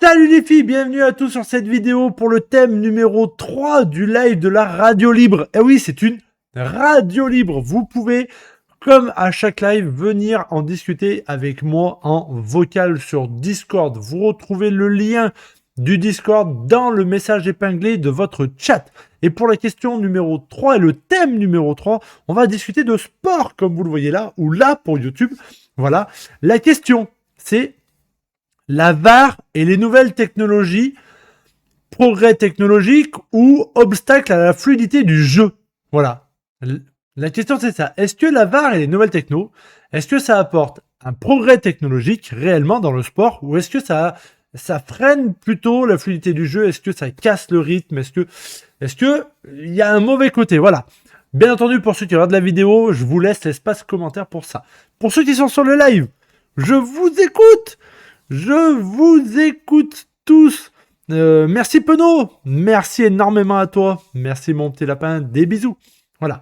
Salut les filles, bienvenue à tous sur cette vidéo pour le thème numéro 3 du live de la radio libre. Et oui, c'est une radio libre. Vous pouvez, comme à chaque live, venir en discuter avec moi en vocal sur Discord. Vous retrouvez le lien du Discord dans le message épinglé de votre chat. Et pour la question numéro 3 et le thème numéro 3, on va discuter de sport, comme vous le voyez là, ou là pour YouTube. Voilà. La question, c'est la VAR et les nouvelles technologies, progrès technologiques ou obstacles à la fluidité du jeu. Voilà. La question c'est ça. Est-ce que la VAR et les nouvelles techno, est-ce que ça apporte un progrès technologique réellement dans le sport ou est-ce que ça freine plutôt la fluidité du jeu? Est-ce que ça casse le rythme? Est-ce que il y a un mauvais côté? Voilà. Bien entendu, pour ceux qui regardent la vidéo, je vous laisse l'espace commentaire pour ça. Pour ceux qui sont sur le live, je vous écoute. Je vous écoute tous. Merci Penaud. Merci énormément à toi. Merci mon petit lapin. Des bisous. Voilà.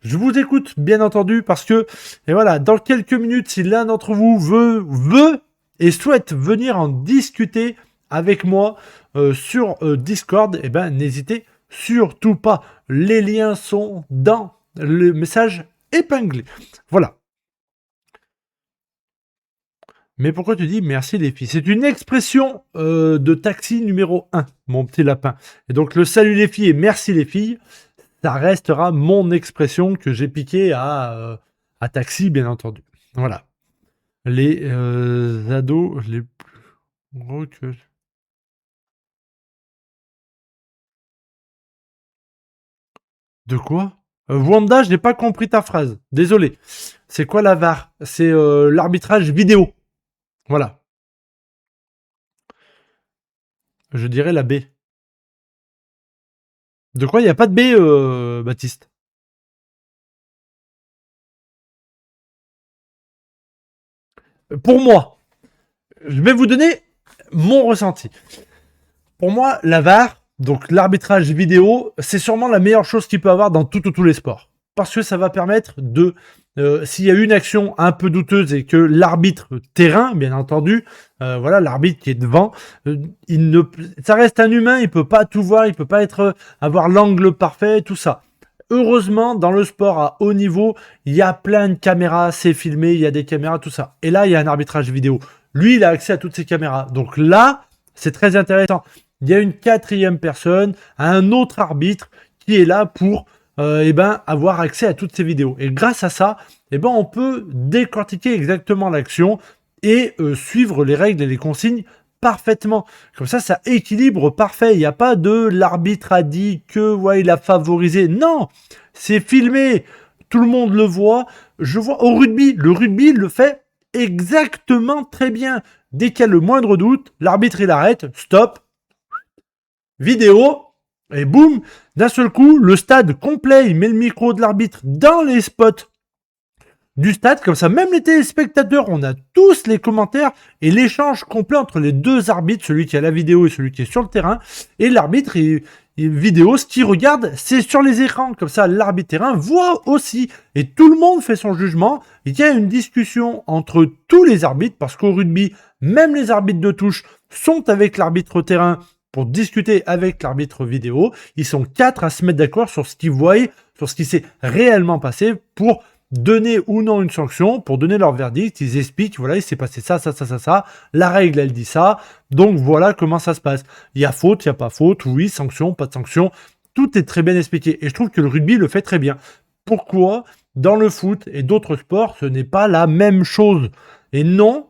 Je vous écoute bien entendu parce que, et voilà, dans quelques minutes, si l'un d'entre vous veut et souhaite venir en discuter avec moi sur Discord, eh ben, n'hésitez surtout pas. Les liens sont dans le message épinglé. Voilà. Mais pourquoi tu dis merci les filles? C'est une expression de taxi numéro 1, mon petit lapin. Et donc le salut les filles et merci les filles, ça restera mon expression que j'ai piquée à taxi, bien entendu. Voilà. Les ados les plus gros que... De quoi? Wanda, je n'ai pas compris ta phrase. Désolé. C'est quoi la VAR? C'est l'arbitrage vidéo. Voilà. Je dirais la B. De quoi? Il n'y a pas de B, Baptiste? Pour moi, je vais vous donner mon ressenti. Pour moi, la VAR, donc l'arbitrage vidéo, c'est sûrement la meilleure chose qu'il peut avoir dans tous les sports. Parce que ça va permettre de, s'il y a une action un peu douteuse et que l'arbitre terrain, bien entendu, voilà, l'arbitre qui est devant, ça reste un humain, il peut pas tout voir, il peut pas avoir l'angle parfait, tout ça. Heureusement, dans le sport à haut niveau, il y a plein de caméras, c'est filmé, il y a des caméras, tout ça. Et là, il y a un arbitrage vidéo. Lui, il a accès à toutes ces caméras. Donc là, c'est très intéressant. Il y a une quatrième personne, un autre arbitre qui est là pour avoir accès à toutes ces vidéos. Et grâce à ça, on peut décortiquer exactement l'action et suivre les règles et les consignes parfaitement. Comme ça équilibre parfait. Il n'y a pas de l'arbitre a dit que ouais, il a favorisé. Non, c'est filmé. Tout le monde le voit. Je vois au rugby. Le rugby le fait exactement très bien. Dès qu'il y a le moindre doute, l'arbitre il arrête. Stop. Vidéo. Et boum. D'un seul coup, le stade complet, il met le micro de l'arbitre dans les spots du stade, comme ça, même les téléspectateurs, on a tous les commentaires et l'échange complet entre les deux arbitres, celui qui a la vidéo et celui qui est sur le terrain. Et l'arbitre vidéo, ce qu'il regarde, c'est sur les écrans. Comme ça, l'arbitre terrain voit aussi. Et tout le monde fait son jugement. Il y a une discussion entre tous les arbitres, parce qu'au rugby, même les arbitres de touche sont avec l'arbitre terrain pour discuter avec l'arbitre vidéo. Ils sont 4 à se mettre d'accord sur ce qu'ils voient, sur ce qui s'est réellement passé pour donner ou non une sanction, pour donner leur verdict. Ils expliquent, voilà, il s'est passé ça. La règle, elle dit ça. Donc, voilà comment ça se passe. Il y a faute, il n'y a pas faute. Oui, sanction, pas de sanction. Tout est très bien expliqué. Et je trouve que le rugby le fait très bien. Pourquoi, dans le foot et d'autres sports, ce n'est pas la même chose? Et non,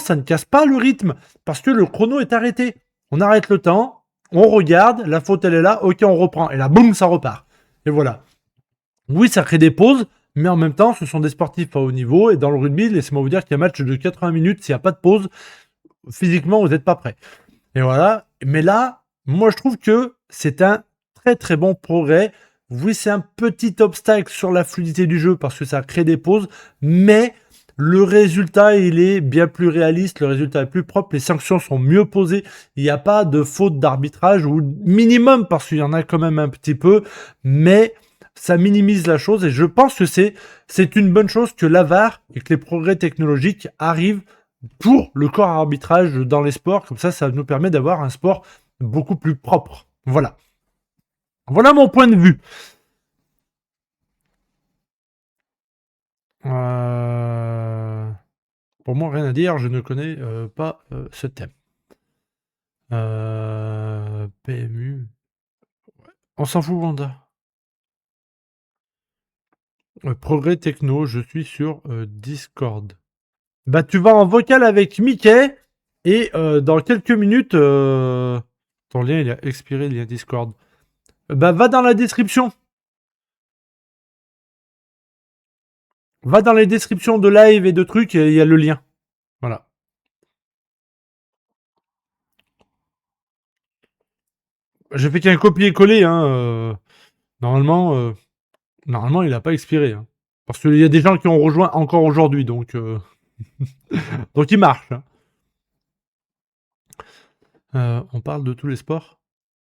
ça ne casse pas le rythme. Parce que le chrono est arrêté. On arrête le temps, on regarde, la faute, elle est là, ok, on reprend. Et là, boum, ça repart. Et voilà. Oui, ça crée des pauses, mais en même temps, ce sont des sportifs à haut niveau. Et dans le rugby, laissez-moi vous dire qu'il y a un match de 80 minutes. S'il n'y a pas de pause, physiquement, vous n'êtes pas prêt. Et voilà. Mais là, moi, je trouve que c'est un très, très bon progrès. Oui, c'est un petit obstacle sur la fluidité du jeu parce que ça crée des pauses. Mais le résultat, il est bien plus réaliste. Le résultat est plus propre. Les sanctions sont mieux posées. Il n'y a pas de faute d'arbitrage ou minimum parce qu'il y en a quand même un petit peu. Mais ça minimise la chose et je pense que c'est une bonne chose que la VAR et que les progrès technologiques arrivent pour le corps arbitrage dans les sports. Comme ça nous permet d'avoir un sport beaucoup plus propre. Voilà. Voilà mon point de vue. Euh, Pour moi, rien à dire. Je ne connais pas ce thème. PMU. On s'en fout, Wanda. Progrès techno, je suis sur Discord. Bah, tu vas en vocal avec Mickey et dans quelques minutes, ton lien il a expiré, le lien Discord. Bah, va dans la description. Va dans les descriptions de live et de trucs, il y a le lien. Voilà. J'ai fait qu'un copier-coller. Hein, normalement, normalement, il n'a pas expiré. Hein. Parce qu'il y a des gens qui ont rejoint encore aujourd'hui, donc, donc il marche. Hein. On parle de tous les sports.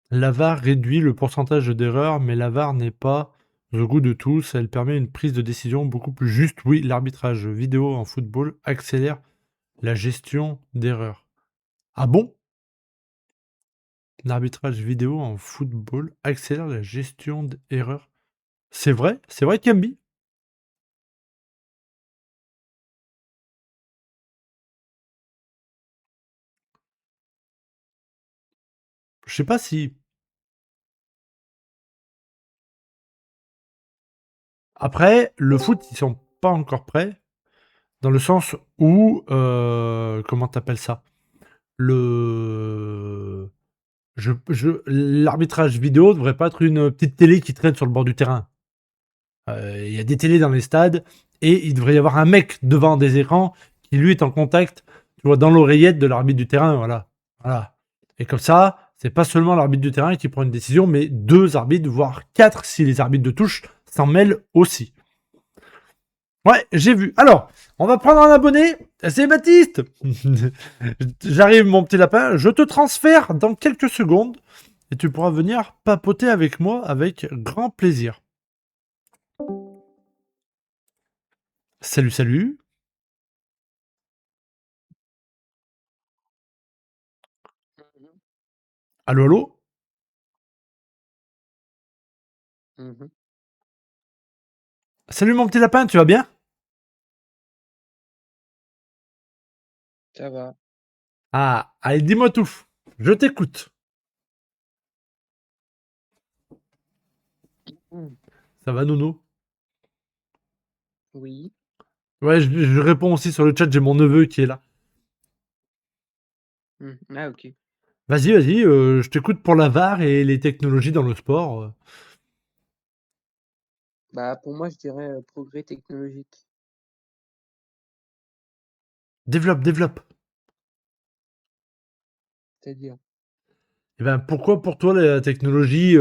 La VAR réduit le pourcentage d'erreurs, mais la VAR n'est pas au goût de tous. Elle permet une prise de décision beaucoup plus juste. Oui, l'arbitrage vidéo en football accélère la gestion d'erreurs. Ah bon? L'arbitrage vidéo en football accélère la gestion d'erreurs. C'est vrai? C'est vrai, Cambi? Je sais pas si. Après, le foot, ils sont pas encore prêts. Dans le sens où. Comment t'appelles ça? Le. L'arbitrage vidéo devrait pas être une petite télé qui traîne sur le bord du terrain. Il y a des télés dans les stades et il devrait y avoir un mec devant des écrans qui lui est en contact, tu vois, dans l'oreillette de l'arbitre du terrain, voilà. Voilà. Et comme ça, c'est pas seulement l'arbitre du terrain qui prend une décision, mais deux arbitres, voire quatre si les arbitres de touche s'en mêlent aussi. Ouais, j'ai vu. Alors, on va prendre un abonné. C'est Baptiste. J'arrive, mon petit lapin. Je te transfère dans quelques secondes et tu pourras venir papoter avec moi avec grand plaisir. Salut, salut. Mhm, Allô, allô. mhm. Salut, mon petit lapin, tu vas bien? Ça va. Ah, allez, dis-moi tout. Je t'écoute. Mm. Ça va, Nono? Oui. Ouais, je réponds aussi sur le chat, j'ai mon neveu qui est là. Ah, ok. Vas-y, vas-y, je t'écoute pour la VAR et les technologies dans le sport. Bah, pour moi, je dirais progrès technologique. Développe, développe. C'est-à-dire, Et ben, pourquoi pour toi la technologie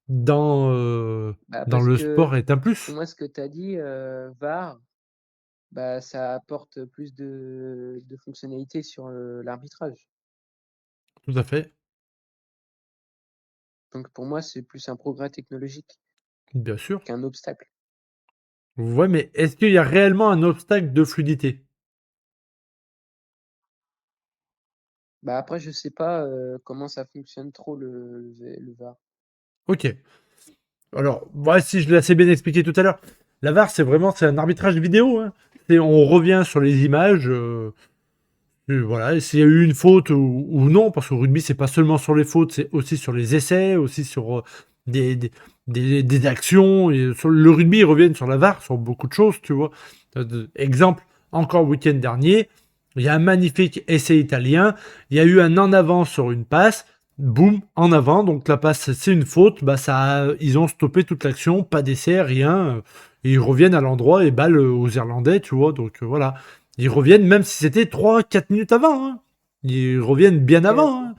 dans, euh, bah, dans parce le que sport est un pour plus? moi, ce que tu as dit, VAR, bah, ça apporte plus de fonctionnalités sur l'arbitrage. Tout à fait, Donc, pour moi, c'est plus un progrès technologique bien sûr. qu'un obstacle. Ouais, mais est-ce qu'il y a réellement un obstacle de fluidité? Bah, après, je sais pas comment ça fonctionne trop le VAR. Ok. Alors, ouais, si je l'ai assez bien expliqué tout à l'heure, la VAR, c'est un arbitrage vidéo. Hein. On revient sur les images. Voilà, et s'il y a eu une faute ou non, parce qu'au rugby, c'est pas seulement sur les fautes, c'est aussi sur les essais, aussi sur des, des, des actions. Et sur le rugby, ils reviennent sur la VAR, sur beaucoup de choses, tu vois. Exemple, encore week-end dernier, il y a un magnifique essai italien, il y a eu un en avant sur une passe, boum, en avant, donc la passe, c'est une faute, bah ils ont stoppé toute l'action, pas d'essai, rien, et ils reviennent à l'endroit et balle aux Irlandais, tu vois, donc voilà. Ils reviennent même si c'était 3 4 minutes avant. Hein. Ils reviennent bien Ok, avant. ok. Hein.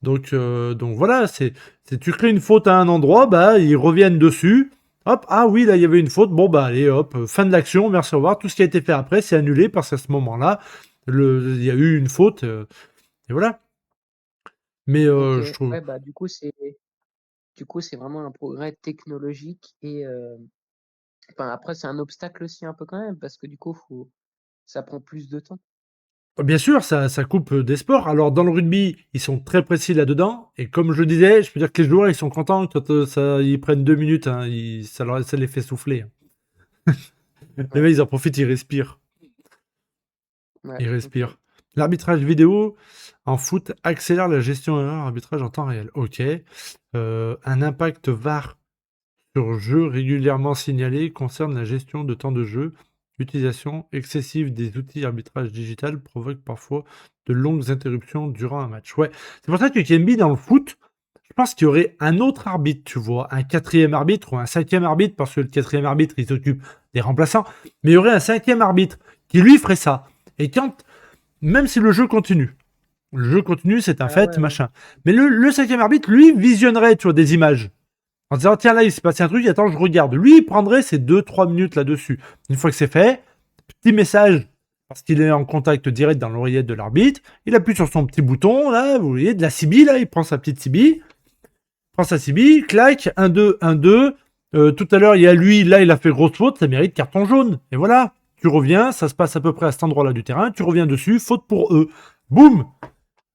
Donc voilà, tu crées une faute à un endroit, bah ils reviennent dessus. Hop, ah oui, là il y avait une faute. Bon bah allez, hop, fin de l'action, merci au revoir. Tout ce qui a été fait après, c'est annulé parce qu'à ce moment-là, il y a eu une faute. Et voilà. Mais Ok, je trouve. ouais, bah, du coup, c'est vraiment un progrès technologique et enfin, après, c'est un obstacle aussi un peu quand même, parce que du coup, ça prend plus de temps. Bien sûr, ça coupe des sports. Alors, dans le rugby, ils sont très précis là-dedans. Et comme je disais, je peux dire que les joueurs, ils sont contents quand ils prennent 2 minutes. Hein, ça les fait souffler. Les Ouais, mecs, ils en profitent, ils respirent. ouais, Ils ok. respirent. L'arbitrage vidéo en foot accélère la gestion erreur arbitrage en temps réel. Ok. Un impact VAR sur jeu régulièrement signalé concerne la gestion de temps de jeu. L'utilisation excessive des outils arbitrage digital provoque parfois de longues interruptions durant un match. Ouais, c'est pour ça que KMB dans le foot, je pense qu'il y aurait un autre arbitre, tu vois, un quatrième arbitre ou un cinquième arbitre, parce que le quatrième arbitre, il s'occupe des remplaçants, mais il y aurait un cinquième arbitre qui lui ferait ça. Et quand, même si le jeu continue, c'est un Ah fait, ouais, ouais. machin. Mais le cinquième arbitre, lui, visionnerait, tu vois, des images. En disant, tiens, là, il s'est passé un truc, attends, je regarde. Lui, il prendrait ses 2-3 minutes là-dessus. Une fois que c'est fait, petit message, parce qu'il est en contact direct dans l'oreillette de l'arbitre, il appuie sur son petit bouton, là, vous voyez, de la CB, là, il prend sa petite CB, prend sa CB, clac, 1-2, 1-2. Tout à l'heure, il y a lui, là, il a fait grosse faute, ça mérite carton jaune. Et voilà, tu reviens, ça se passe à peu près à cet endroit-là du terrain, tu reviens dessus, faute pour eux. Boum,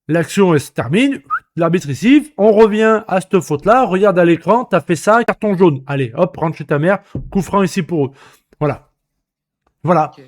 l'action elle se termine, l'arbitre ici, on revient à cette faute-là, regarde à l'écran, t'as fait ça, carton jaune. Allez, hop, rentre chez ta mère, coup franc ici pour eux. Voilà. Voilà. Ok.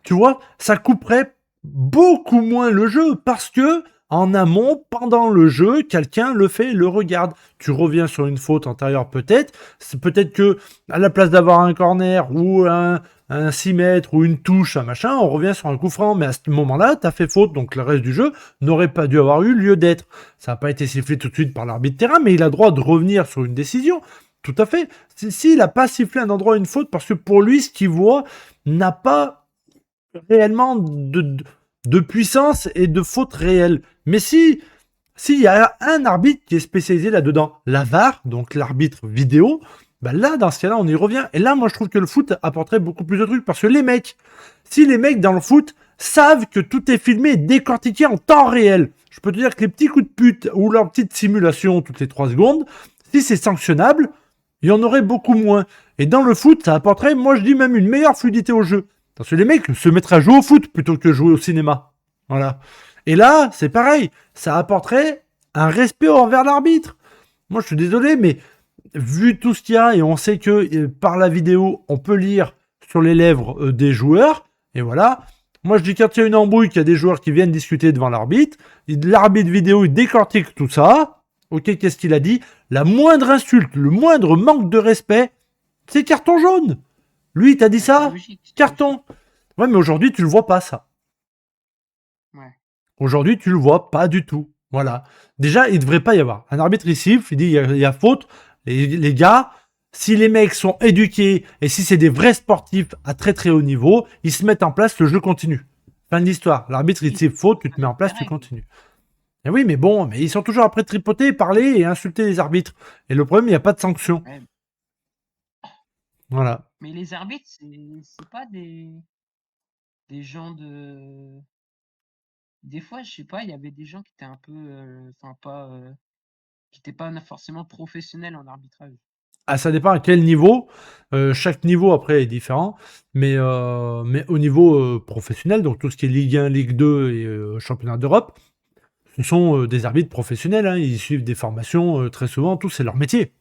Tu vois, ça couperait beaucoup moins le jeu parce que en amont, pendant le jeu, quelqu'un le fait, le regarde. Tu reviens sur une faute antérieure peut-être. C'est peut-être que à la place d'avoir un corner ou un 6 mètres ou une touche, un machin, on revient sur un coup franc. Mais à ce moment-là, tu as fait faute, donc le reste du jeu n'aurait pas dû avoir eu lieu d'être. Ça n'a pas été sifflé tout de suite par l'arbitre terrain, mais il a droit de revenir sur une décision. Tout à fait. S'il n'a pas sifflé un endroit une faute, parce que pour lui, ce qu'il voit n'a pas réellement de puissance et de faute réelle. Mais si s'il y a un arbitre qui est spécialisé là-dedans, la VAR, donc l'arbitre vidéo, bah là, dans ce cas-là, on y revient. Et là, moi, je trouve que le foot apporterait beaucoup plus de trucs parce que si les mecs dans le foot savent que tout est filmé et décortiqué en temps réel, je peux te dire que les petits coups de pute ou leurs petites simulations toutes les 3 secondes, si c'est sanctionnable, il y en aurait beaucoup moins. Et dans le foot, ça apporterait, moi je dis même une meilleure fluidité au jeu. Parce que les mecs se mettraient à jouer au foot plutôt que jouer au cinéma. Voilà. Et là, c'est pareil. Ça apporterait un respect envers l'arbitre. Moi, je suis désolé, mais vu tout ce qu'il y a, et on sait que par la vidéo, on peut lire sur les lèvres des joueurs, et voilà. Moi, je dis quand il y a une embrouille, qu'il y a des joueurs qui viennent discuter devant l'arbitre vidéo, il décortique tout ça. Ok, qu'est-ce qu'il a dit? La moindre insulte, le moindre manque de respect, c'est carton jaune. Lui, il t'a dit Ouais, c'est ça? logique, c'est Carton. logique. Ouais, mais aujourd'hui, tu le vois pas, ça. Ouais. Aujourd'hui, tu le vois pas du tout. Voilà. Déjà, il devrait pas y avoir. Un arbitre, il siffle, il dit il y a faute. Les gars, si les mecs sont éduqués et si c'est des vrais sportifs à très très haut niveau, ils se mettent en place, le jeu continue. Fin de l'histoire. L'arbitre, il Oui, siffle faute, tu te mets en avec des place, tu règles. continues. Et oui, mais bon, mais ils sont toujours après tripoter, parler et insulter les arbitres. Et le problème, il n'y a pas de sanction. Ouais. Voilà. Mais les arbitres, c'est pas des gens de. Des fois, je sais pas, il y avait des gens qui étaient un peu, enfin pas, qui étaient pas forcément professionnels en arbitrage. Ah, ça dépend à quel niveau. Chaque niveau après est différent. Mais au niveau professionnel, donc tout ce qui est Ligue 1, Ligue 2 et Championnat d'Europe, ce sont des arbitres professionnels. Hein. Ils suivent des formations très souvent. Tout, c'est leur métier.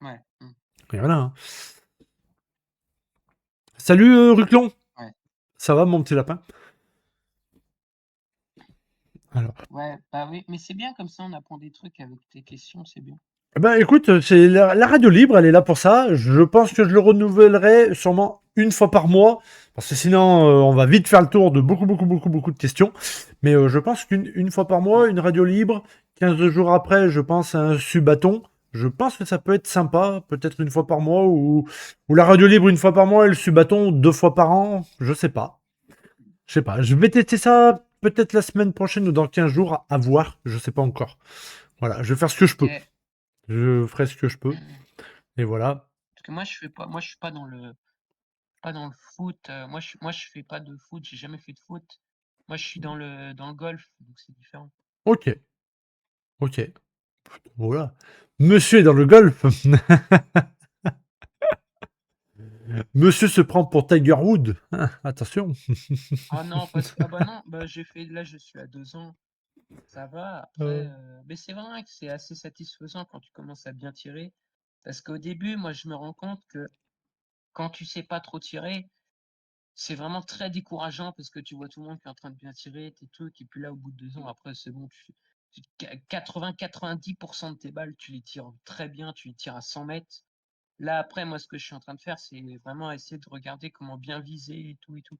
Ouais. Et voilà. Hein. Salut Ruclon. Ouais. Ça va mon petit lapin? Alors. Ouais, bah oui, mais c'est bien comme ça, on apprend des trucs avec tes questions, c'est bien. Eh ben écoute, c'est la radio libre, elle est là pour ça. Je pense que je le renouvellerai sûrement une fois par mois, parce que sinon on va vite faire le tour de beaucoup de questions. Mais je pense qu'une fois par mois, Ouais. une radio libre, 15 jours après, je pense à un subathon. Je pense que ça peut être sympa, peut-être une fois par mois, ou la radio libre une fois par mois et le subathon 2 fois par an, je sais pas. Je sais pas, je vais tester ça peut-être la semaine prochaine ou dans 15 jours, à voir, je sais pas encore. Voilà, je vais faire ce que je peux. Ok. Je ferai ce que je peux. Et voilà. Parce que moi, je fais pas, moi, je suis pas dans le foot. Moi, je fais pas de foot. J'ai jamais fait de foot. Moi, je suis dans le golf, donc c'est différent. Ok. Ok. Voilà. Monsieur est dans le golf. Monsieur se prend pour Tiger Wood. Ah, attention. Ah non, parce que ah bah non, bah j'ai fait là je suis à 2 ans, ça va. Après, mais c'est vrai que c'est assez satisfaisant quand tu commences à bien tirer. Parce qu'au début, moi je me rends compte que quand tu sais pas trop tirer, c'est vraiment très décourageant parce que tu vois tout le monde qui est en train de bien tirer, tes trucs, et puis là au bout de 2 ans, après c'est bon, 80-90% de tes balles, tu les tires très bien, tu les tires à 100 mètres. Là après, moi ce que je suis en train de faire, c'est vraiment essayer de regarder comment bien viser et tout et tout.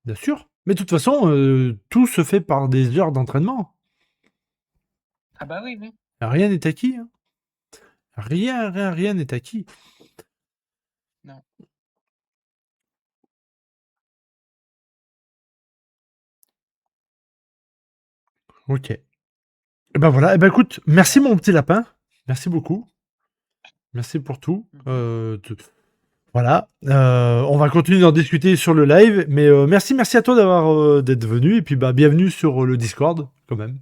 Bien sûr. Mais de toute façon, tout se fait par des heures d'entraînement. Ah bah oui, oui. Rien n'est acquis, hein. Rien n'est acquis. Non. Ok. Et ben voilà. Et ben écoute, merci Ouais. mon petit lapin. Merci beaucoup. Merci pour tout. Mmh. Voilà. On va continuer d'en discuter sur le live. Mais merci à toi d'être venu. Et puis bah bienvenue sur le Discord quand même.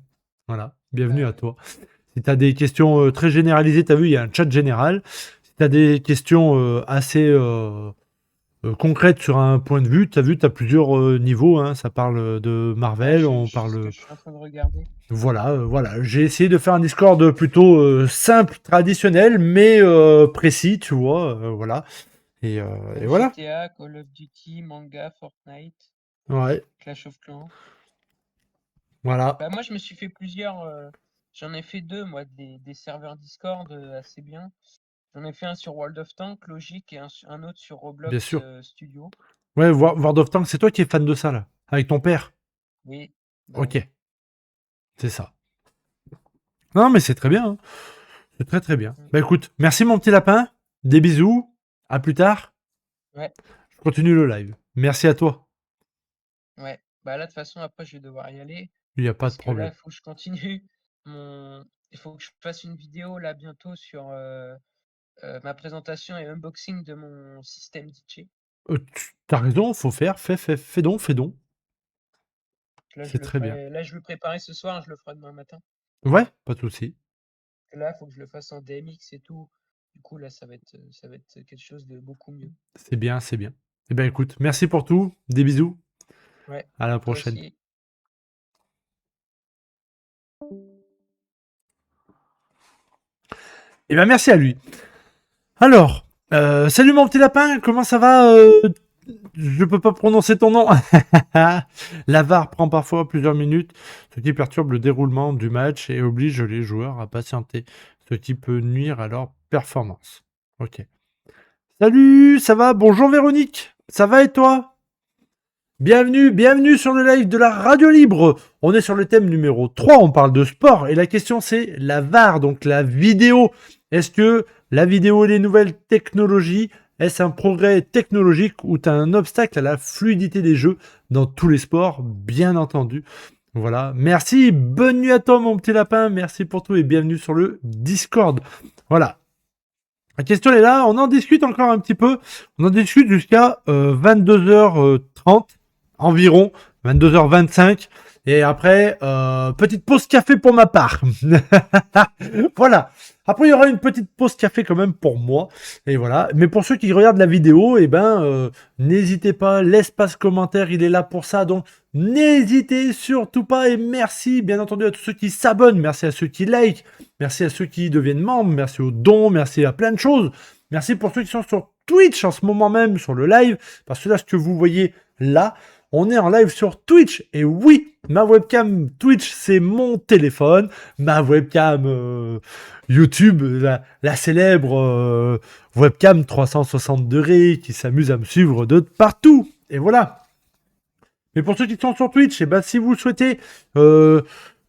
Voilà. Bienvenue Bah à ouais. toi. Si tu as des questions très généralisées, tu as vu, il y a un chat général. Si tu as des questions assez concrètes sur un point de vue, tu as vu, tu as plusieurs niveaux, hein. Ça parle de Ouais, Marvel, on c'est ce que parle. je suis en train de regarder. Voilà, voilà. J'ai essayé de faire un Discord plutôt simple, traditionnel, mais précis, tu vois. Voilà. Et voilà. GTA, Call of Duty, manga, Fortnite, Ouais, Clash of Clans. voilà. Bah moi je me suis fait plusieurs, j'en ai fait 2 moi des serveurs Discord, assez bien. J'en ai fait un sur World of Tanks, logique, et un autre sur Bien Roblox, sûr. Studio. Ouais, World of Tanks, c'est toi qui es fan de ça, là. Avec ton père. Oui, bah Ok, oui. c'est ça. Non, mais c'est très bien, hein. C'est très très bien. Mmh. Bah écoute, merci mon petit lapin. Des bisous. À plus tard. Ouais, Je continue le live. Merci à toi. ouais. Bah là de toute façon après je vais devoir y aller, Il n'y a pas de parce que là problème. il faut que je continue mon il faut que je fasse une vidéo là bientôt sur, ma présentation et unboxing de mon système DJ. T'as raison, faut faire. Fais donc, fais donc. Là je C'est le très bien. ferai là je vais le préparer ce soir, je le ferai demain matin. Ouais, pas de souci. Là, il faut que je le fasse en DMX et tout. Du coup, là, ça va être quelque chose de beaucoup mieux. C'est bien, c'est bien. Eh ben écoute, merci pour tout. Des bisous. Ouais, À la toi prochaine. aussi. Eh ben merci à lui. Alors, salut mon petit lapin, comment ça va Je peux pas prononcer ton nom. La VAR prend parfois plusieurs minutes, ce qui perturbe le déroulement du match et oblige les joueurs à patienter, ce qui peut nuire à leur performance. Ok. Salut, ça va? Bonjour Véronique, ça va et toi? Bienvenue sur le live de la radio libre. On est sur le thème numéro 3, on parle de sport et la question c'est la VAR, donc la vidéo. Est-ce que la vidéo et les nouvelles technologies, est-ce un progrès technologique ou un obstacle à la fluidité des jeux dans tous les sports, bien entendu. Voilà, merci, bonne nuit à toi mon petit lapin, merci pour tout et bienvenue sur le Discord. Voilà, la question est là, on en discute encore un petit peu. On en discute jusqu'à 22h30 environ, 22h25. Et après, petite pause café pour ma part. Voilà. Après, il y aura une petite pause café quand même pour moi. Et voilà. Mais pour ceux qui regardent la vidéo, eh ben, n'hésitez pas. L'espace commentaire, il est là pour ça. Donc, n'hésitez surtout pas. Et merci, bien entendu, à tous ceux qui s'abonnent. Merci à ceux qui like. Merci à ceux qui deviennent membres. Merci aux dons. Merci à plein de choses. Merci pour ceux qui sont sur Twitch en ce moment même, sur le live. Parce que là, ce que vous voyez là, on est en live sur Twitch. Et oui, ma webcam Twitch, c'est mon téléphone. Ma webcam YouTube, la célèbre webcam 360 degrés qui s'amuse à me suivre de partout. Et voilà. Mais pour ceux qui sont sur Twitch, eh ben, si vous souhaitez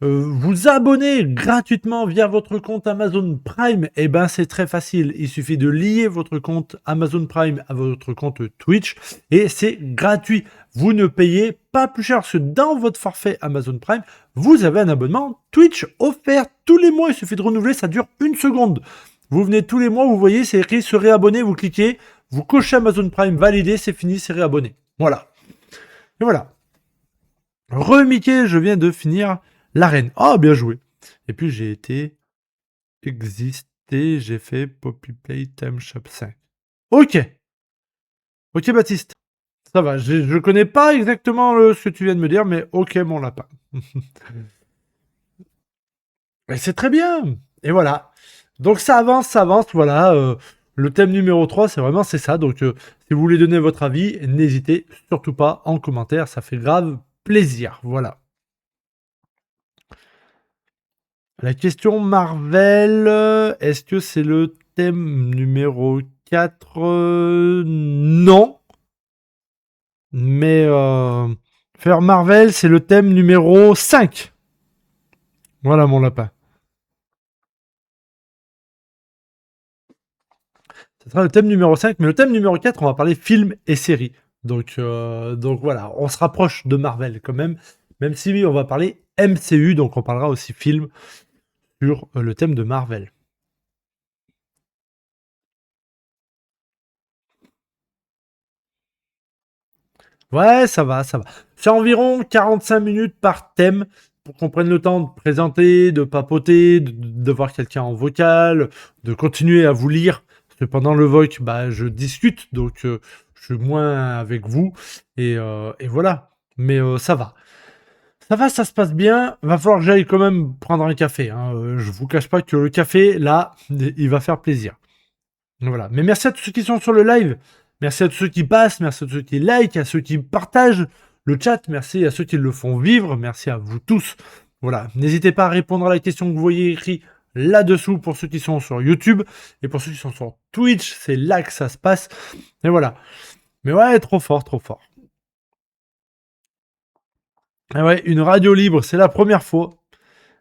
vous abonner gratuitement via votre compte Amazon Prime, eh ben, c'est très facile. Il suffit de lier votre compte Amazon Prime à votre compte Twitch et c'est gratuit. Vous ne payez pas plus cher parce que dans votre forfait Amazon Prime, vous avez un abonnement Twitch offert tous les mois. Il suffit de renouveler, ça dure une seconde. Vous venez tous les mois, vous voyez, c'est écrit se réabonner, vous cliquez, vous cochez Amazon Prime, validé, c'est fini, c'est réabonné. Voilà. Et voilà. Mickey, je viens de finir l'arène. Oh, bien joué. Et puis j'ai été existé, j'ai fait Poppy Play Time Shop 5. Ok. Ok, Baptiste. Ça va. Je connais pas exactement ce que tu viens de me dire, mais ok, mon lapin. Et c'est très bien. Et voilà. Donc ça avance, ça avance. Voilà. Le thème numéro 3, c'est ça. Donc si vous voulez donner votre avis, n'hésitez surtout pas en commentaire. Ça fait grave plaisir. Voilà. La question Marvel, est-ce que c'est le thème numéro 4? Non. Mais faire Marvel, c'est le thème numéro 5. Voilà mon lapin. Ce sera le thème numéro 5, mais le thème numéro 4, on va parler films et séries. Donc voilà, on se rapproche de Marvel quand même si oui, on va parler MCU, donc on parlera aussi film sur le thème de Marvel. Ouais, ça va, ça va. C'est environ 45 minutes par thème pour qu'on prenne le temps de présenter, de papoter, de voir quelqu'un en vocal, de continuer à vous lire. Parce que pendant le voc, bah, je discute, donc je suis moins avec vous. Et voilà. Mais ça va. Ça va, ça se passe bien. Va falloir que j'aille quand même prendre un café, hein. Je vous cache pas que le café, là, il va faire plaisir. Voilà. Mais merci à tous ceux qui sont sur le live. Merci à tous ceux qui passent. Merci à tous ceux qui like, à ceux qui partagent le chat. Merci à ceux qui le font vivre. Merci à vous tous. Voilà. N'hésitez pas à répondre à la question que vous voyez écrit là-dessous pour ceux qui sont sur YouTube. Et pour ceux qui sont sur Twitch, c'est là que ça se passe. Et voilà. Mais ouais, trop fort, trop fort. Et ouais, une radio libre, c'est la première fois.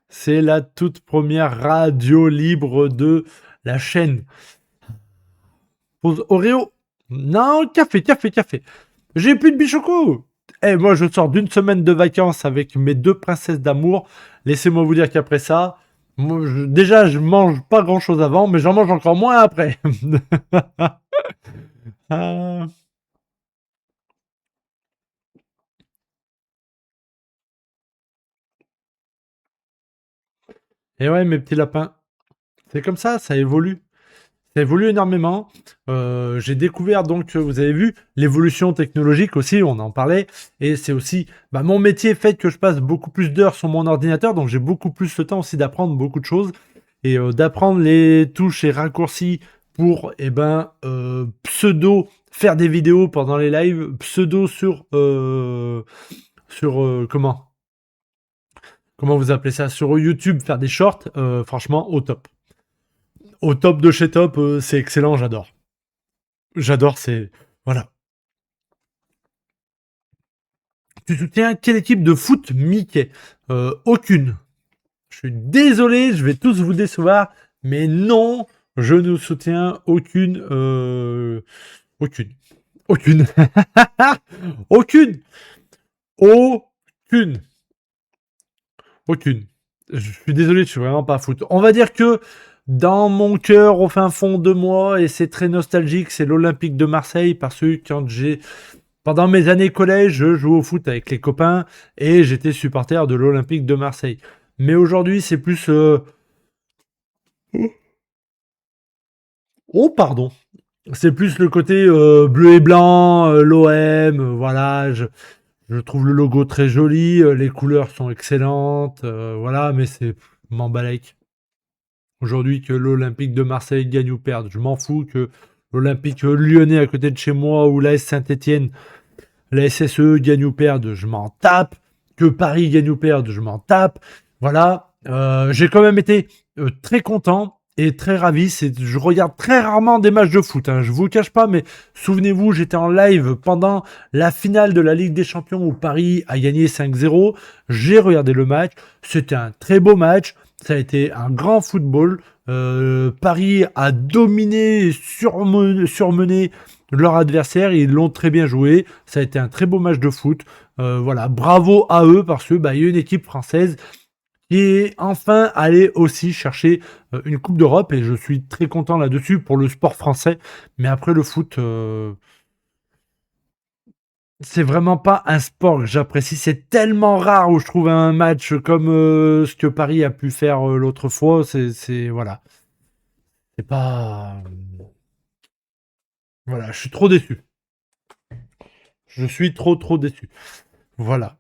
C'est la toute première radio libre de la chaîne. Pause Oreo. Non, café, café, café. J'ai plus de bichoco. Eh, moi, je sors d'une semaine de vacances avec mes deux princesses d'amour. Laissez-moi vous dire qu'après ça, moi, déjà, je mange pas grand-chose avant, mais j'en mange encore moins après. Ah. Et ouais, mes petits lapins, c'est comme ça évolue. Ça évolue énormément. J'ai découvert donc, vous avez vu, l'évolution technologique aussi, on en parlait. Et c'est aussi, bah, mon métier fait que je passe beaucoup plus d'heures sur mon ordinateur, donc j'ai beaucoup plus le temps aussi d'apprendre beaucoup de choses. Et d'apprendre les touches et raccourcis pour, pseudo faire des vidéos pendant les lives, pseudo sur comment vous appelez ça, sur YouTube, faire des shorts, franchement, au top. Au top de chez top, c'est excellent, j'adore. J'adore, c'est... Voilà. Tu soutiens quelle équipe de foot Mickey? Aucune. Je suis désolé, je vais tous vous décevoir, mais non, je ne soutiens aucune. Aucune. Aucune. Aucune. Aucune. Aucune. Je suis désolé, je suis vraiment pas foot. On va dire que dans mon cœur, au fin fond de moi, et c'est très nostalgique, c'est l'Olympique de Marseille parce que quand j'ai pendant mes années collège, je jouais au foot avec les copains et j'étais supporter de l'Olympique de Marseille. Mais aujourd'hui, c'est plus... Oh, pardon. C'est plus le côté bleu et blanc, l'OM, voilà. Je trouve le logo très joli, les couleurs sont excellentes, voilà, mais c'est... M'embalèque. Aujourd'hui, que l'Olympique de Marseille gagne ou perde, je m'en fous. Que l'Olympique lyonnais à côté de chez moi ou l'AS Saint-Etienne, la SSE gagne ou perde, je m'en tape. Que Paris gagne ou perde, je m'en tape. Voilà. J'ai quand même été très content et très ravi. Je regarde très rarement des matchs de foot, hein, je vous le cache pas, mais souvenez-vous, j'étais en live pendant la finale de la Ligue des Champions où Paris a gagné 5-0. J'ai regardé le match. C'était un très beau match. Ça a été un grand football. Paris a dominé, surmené leur adversaire, ils l'ont très bien joué. Ça a été un très beau match de foot. Voilà, bravo à eux parce que il y a une équipe française qui est enfin allée aussi chercher une Coupe d'Europe et je suis très content là-dessus pour le sport français. Mais après le foot, c'est vraiment pas un sport que j'apprécie. C'est tellement rare où je trouve un match comme ce que Paris a pu faire l'autre fois. Voilà, c'est pas voilà, je suis trop déçu. Je suis trop déçu. Voilà.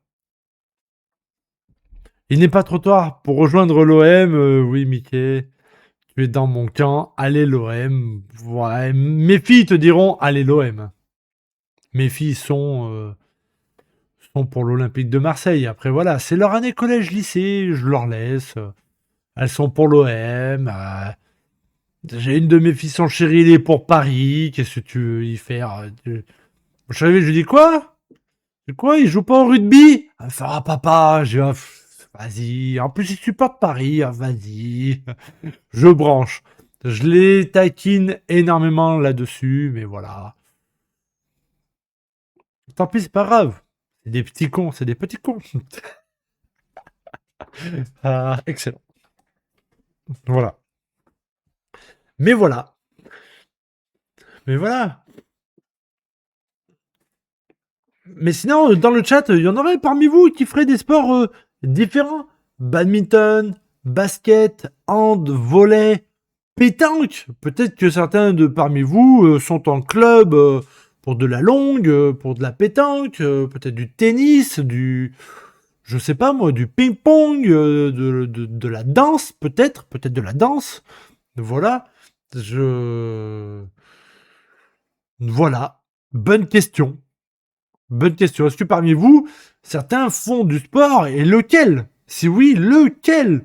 Il n'est pas trop tard pour rejoindre l'OM. Oui, Mickey, tu es dans mon camp. Allez, l'OM. Ouais, mes filles te diront allez, l'OM. Mes filles sont pour l'Olympique de Marseille. Après, voilà, c'est leur année collège-lycée. Je leur laisse. Elles sont pour l'OM. J'ai une de mes filles, son chéri, il est pour Paris. Qu'est-ce que tu veux y faire? Je lui dis quoi? C'est quoi? Il joue pas au rugby? Elle me fait, ah, papa. Je dis, ah, vas-y. En plus, il supporte Paris. Ah, vas-y. Je branche. Je les taquine énormément là-dessus, mais voilà. Tant pis, c'est pas grave. C'est des petits cons, c'est des petits cons. Ah, excellent. Voilà. Mais voilà. Mais voilà. Mais sinon, dans le chat, il y en aurait parmi vous qui feraient des sports différents. Badminton, basket, hand, volley, pétanque. Peut-être que certains de parmi vous sont en club pour de la longue, pour de la pétanque, peut-être du tennis, je sais pas moi, du ping-pong, de la danse, peut-être de la danse. Voilà. Voilà. Bonne question. Bonne question. Est-ce que parmi vous, certains font du sport et lequel? Si oui, lequel?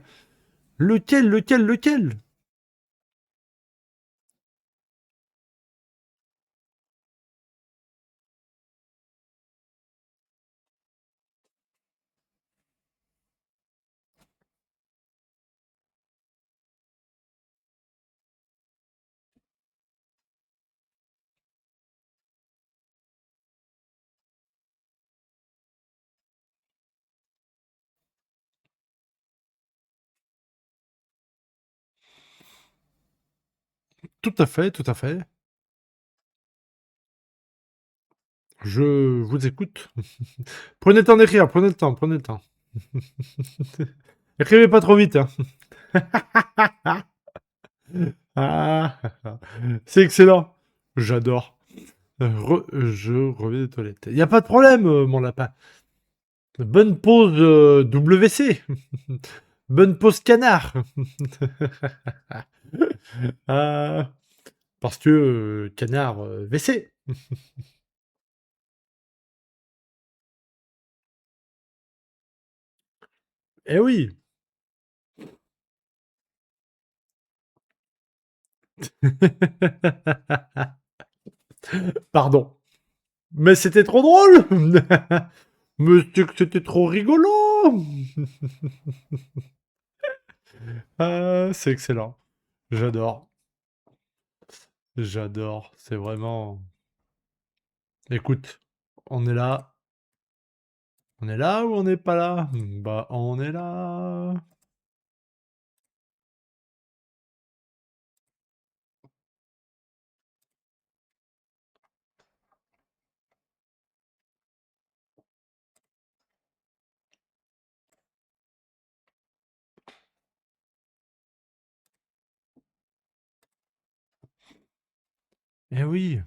Lequel? Tout à fait, tout à fait. Je vous écoute. Prenez le temps d'écrire, prenez le temps. Écrivez pas trop vite. Hein. Ah, c'est excellent. J'adore. Je reviens des toilettes. Y a pas de problème, mon lapin. Bonne pause WC. Bonne pause canard. Ah, parce que canard WC. Eh oui. Pardon. Mais c'était trop drôle. Mais c'était trop rigolo. Ah, c'est excellent. J'adore. J'adore. C'est vraiment. Écoute, on est là. On est là ou on n'est pas là? Bah, on est là. Eh oui.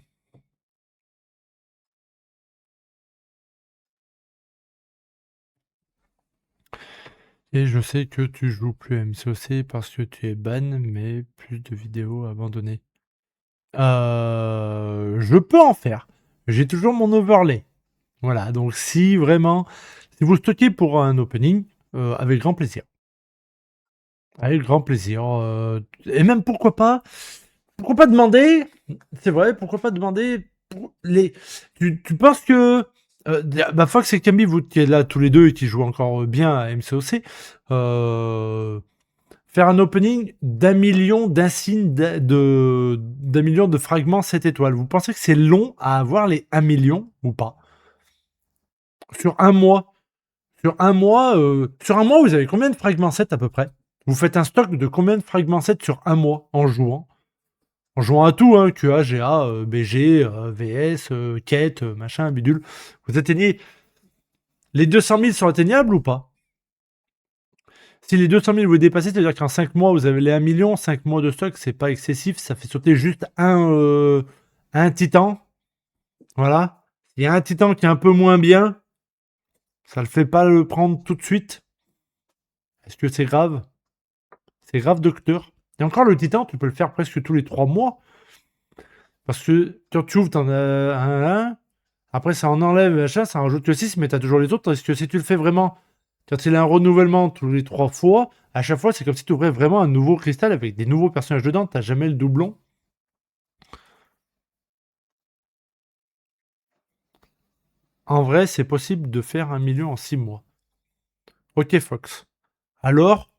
Et je sais que tu joues plus à MCOC parce que tu es ban, mais plus de vidéos abandonnées. Je peux en faire. J'ai toujours mon overlay. Voilà, donc si vraiment, si vous stockez pour un opening, avec grand plaisir. Avec grand plaisir. Et même pourquoi pas demander, c'est vrai, pourquoi pas demander pour les. Tu penses que. Bah, Fox et Camille, vous qui êtes là tous les deux et qui jouent encore bien à MCOC, faire un opening d'1 million d'insignes d'un million de fragments 7 étoiles. Vous pensez que c'est long à avoir les 1 million ou pas? Sur un mois. Sur un mois, vous avez combien de fragments 7 à peu près? Vous faites un stock de combien de fragments 7 sur un mois en jouant? En jouant à tout, hein, QA, GA, BG, VS, quête, machin, bidule. Vous atteignez. Les 200 000 sont atteignables ou pas? Si les 200 000 vous les dépassez, c'est-à-dire qu'en 5 mois, vous avez les 1 million. 5 mois de stock, c'est pas excessif. Ça fait sauter juste un titan. Voilà. Il y a un titan qui est un peu moins bien. Ça le fait pas le prendre tout de suite. Est-ce que c'est grave? C'est grave, docteur. Et encore, le titan, tu peux le faire presque tous les 3 mois. Parce que quand tu ouvres, t'en as un. Après, ça en enlève, machin, ça en rajoute que 6, mais t'as toujours les autres. Est-ce que si tu le fais vraiment, quand il a un renouvellement tous les 3 fois, à chaque fois, c'est comme si tu ouvrais vraiment un nouveau cristal avec des nouveaux personnages dedans. T'as jamais le doublon. En vrai, c'est possible de faire 1 million en 6 mois. Ok, Fox. Alors,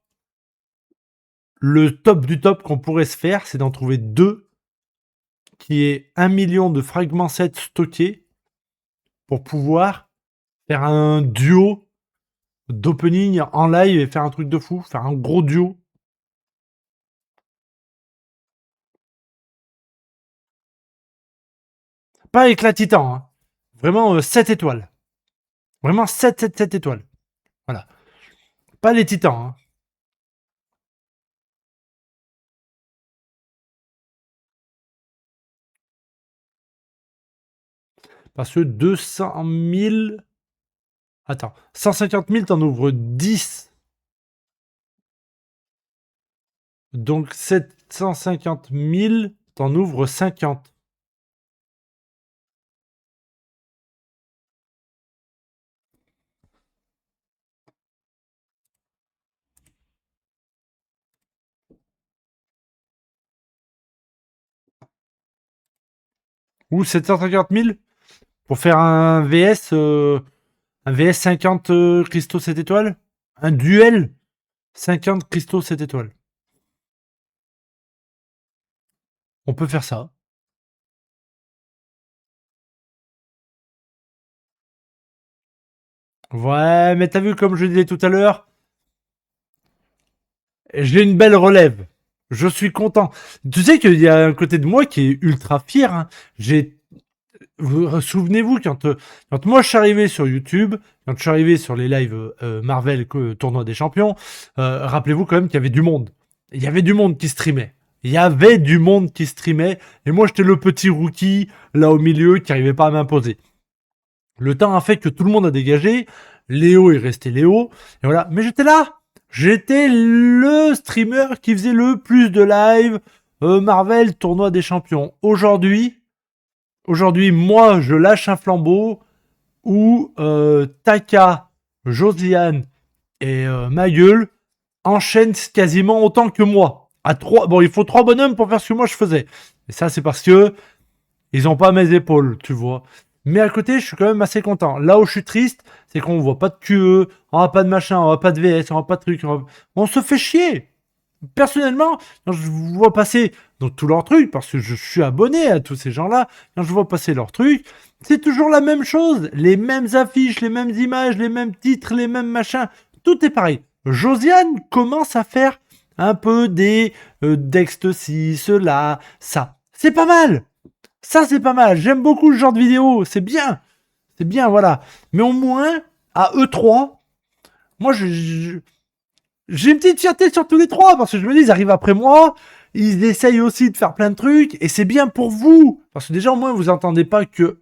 le top du top qu'on pourrait se faire, c'est d'en trouver deux qui est 1 million de fragments 7 stockés pour pouvoir faire un duo d'opening en live et faire un truc de fou, faire un gros duo. Pas avec la Titan, hein. Vraiment 7 étoiles. Vraiment 7 étoiles. Voilà. Pas les Titans, hein. Parce que 200 000... Attends, 150 000, t'en ouvres 10. Donc 750 000, t'en ouvres 50. Ou 750 000 pour faire un VS 50 cristaux 7 étoiles. Un duel 50 cristaux 7 étoiles. On peut faire ça. Ouais, mais t'as vu comme je disais tout à l'heure, j'ai une belle relève. Je suis content. Tu sais qu'il y a un côté de moi qui est ultra fier, hein. J'ai souvenez-vous quand moi je suis arrivé sur YouTube, quand je suis arrivé sur les lives Marvel tournoi des champions, rappelez-vous quand même qu'il y avait du monde. Il y avait du monde qui streamait. Il y avait du monde qui streamait et moi j'étais le petit rookie là au milieu qui n'arrivait pas à m'imposer. Le temps a fait que tout le monde a dégagé. Léo est resté Léo. Et voilà. Mais j'étais là. J'étais le streamer qui faisait le plus de live Marvel tournoi des champions. Aujourd'hui, moi, je lâche un flambeau où Taka, Josiane et ma gueule enchaînent quasiment autant que moi. À trois, bon, il faut 3 bonhommes pour faire ce que moi je faisais. Et ça, c'est parce que ils ont pas mes épaules, tu vois. Mais à côté, je suis quand même assez content. Là où je suis triste, c'est qu'on voit pas de QE, on voit pas de machin, on voit pas de VS, on voit pas de trucs. On se fait chier. Personnellement, quand je vois passer donc tous leurs trucs, parce que je suis abonné à tous ces gens-là, quand je vois passer leurs trucs, c'est toujours la même chose. Les mêmes affiches, les mêmes images, les mêmes titres, les mêmes machins. Tout est pareil. Josiane commence à faire un peu des d'ecstasy, cela, ça. C'est pas mal. Ça, c'est pas mal. J'aime beaucoup ce genre de vidéo. C'est bien. C'est bien, voilà. Mais au moins, à E3, moi, j'ai une petite fierté sur tous les trois parce que je me dis, ils arrivent après moi. Ils essayent aussi de faire plein de trucs et c'est bien pour vous. Parce que déjà, au moins, vous entendez pas que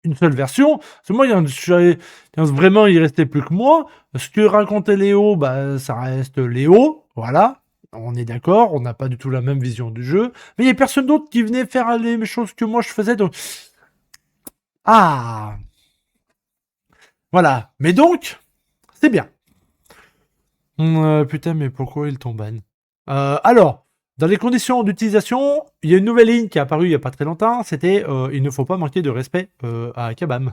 une seule version. Parce que moi, vraiment, il restait plus que moi. Ce que racontait Léo, bah, ça reste Léo. Voilà. On est d'accord, on n'a pas du tout la même vision du jeu. Mais il y a personne d'autre qui venait faire les mêmes choses que moi je faisais. Donc, ah, voilà. Mais donc, c'est bien. Putain, mais pourquoi ils t'ont ban? Alors, dans les conditions d'utilisation, il y a une nouvelle ligne qui est apparue il n'y a pas très longtemps. C'était il ne faut pas manquer de respect à Kabam.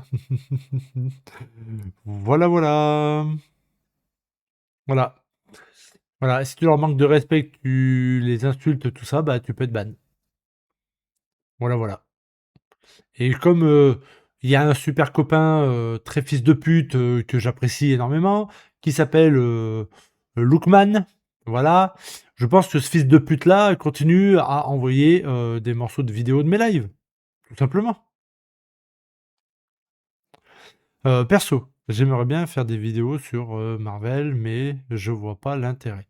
Voilà, voilà. Voilà. Voilà. Et si tu leur manques de respect, que tu les insultes, tout ça, bah tu peux être ban. Voilà, voilà. Et comme il y a un super copain très fils de pute que j'apprécie énormément, qui s'appelle Lookman, voilà, je pense que ce fils de pute là continue à envoyer des morceaux de vidéos de mes lives, tout simplement. Perso, j'aimerais bien faire des vidéos sur Marvel, mais je vois pas l'intérêt.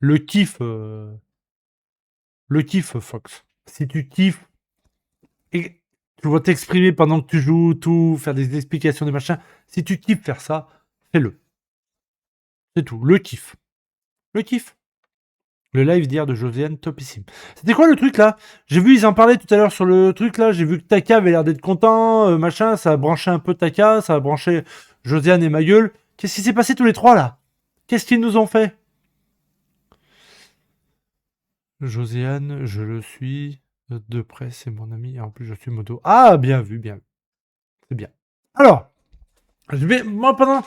Le kiff, Fox. Si tu kiffes, et tu vois t'exprimer pendant que tu joues, tout, faire des explications, des machins. Si tu kiffes faire ça, fais-le. C'est tout, le kiff. Le kiff. Le live d'hier de Josiane, topissime. C'était quoi le truc là? J'ai vu, ils en parlaient tout à l'heure sur le truc là. J'ai vu que Taka avait l'air d'être content, machin. Ça a branché un peu Taka, ça a branché Josiane et ma gueule. Qu'est-ce qui s'est passé tous les trois là? Qu'est-ce qu'ils nous ont fait? Josiane, je le suis de près, c'est mon ami. Et en plus, je suis moto. Ah, bien vu, bien vu. C'est bien. Alors, moi, pendant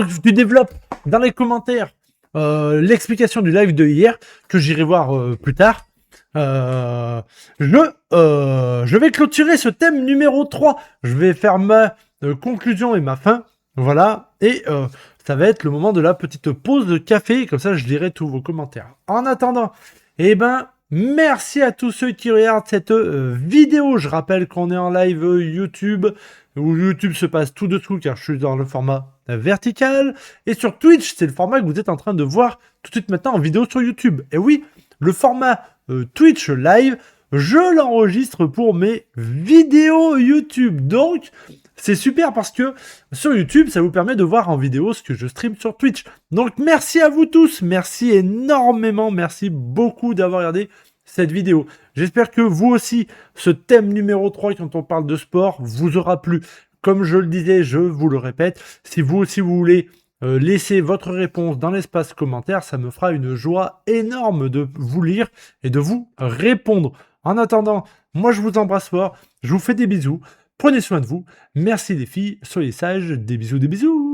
que tu développes dans les commentaires l'explication du live de hier, que j'irai voir plus tard, je vais clôturer ce thème numéro 3. Je vais faire ma conclusion et ma fin. Voilà. Et ça va être le moment de la petite pause de café. Comme ça, je lirai tous vos commentaires. En attendant, eh ben, merci à tous ceux qui regardent cette vidéo. Je rappelle qu'on est en live YouTube, où YouTube se passe tout dessous, car je suis dans le format vertical. Et sur Twitch, c'est le format que vous êtes en train de voir tout de suite maintenant en vidéo sur YouTube. Et oui, le format Twitch live, je l'enregistre pour mes vidéos YouTube. Donc, c'est super parce que sur YouTube, ça vous permet de voir en vidéo ce que je stream sur Twitch. Donc, merci à vous tous. Merci énormément. Merci beaucoup d'avoir regardé cette vidéo. J'espère que vous aussi, ce thème numéro 3, quand on parle de sport, vous aura plu. Comme je le disais, je vous le répète, si vous aussi vous voulez laisser votre réponse dans l'espace commentaire, ça me fera une joie énorme de vous lire et de vous répondre. En attendant, moi je vous embrasse fort, je vous fais des bisous, prenez soin de vous, merci les filles, soyez sages, des bisous, des bisous.